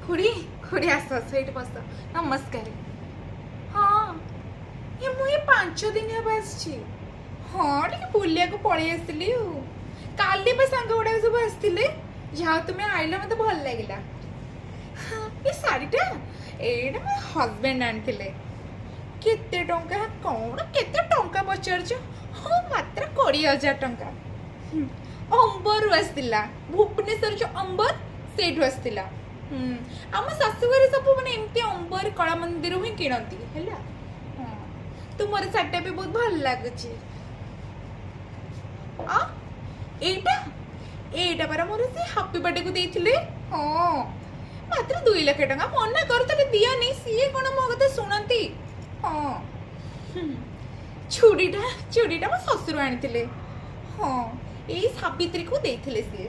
खुड़ी खुड़ी आस आस ये बस नमस्कार। हाँ ये मुझे 5 दिन हम आसी। हाँ टे बुलिया को पलि आसली काली सांग गुड़ा सब आसते जहाँ तुम्हें आइल मत भल लगे। ये शाढ़ीटा एटा मो हजबैंड आनी केते टंका कौन केते टंका पचार हाँ मात्र 20,000 टंका अंबर आसला भुवनेश्वर जो अंबर से आसला। आम शाशुघर सब मैंने एमती अंबर कला मंदिर ही किणती है। हाँ तुम शाढ़ीटा भी बहुत भल लगुच। एटा पारा मोर से हापी बर्थडे को देथिले। हाँ मात्र 2 लाख टंका मना कर दिया नहीं सी कौन मो कथा शुणती। हाँ चूड़ीटा मो शशुर आनी। हाँ यही सावित्री को देथिले सी।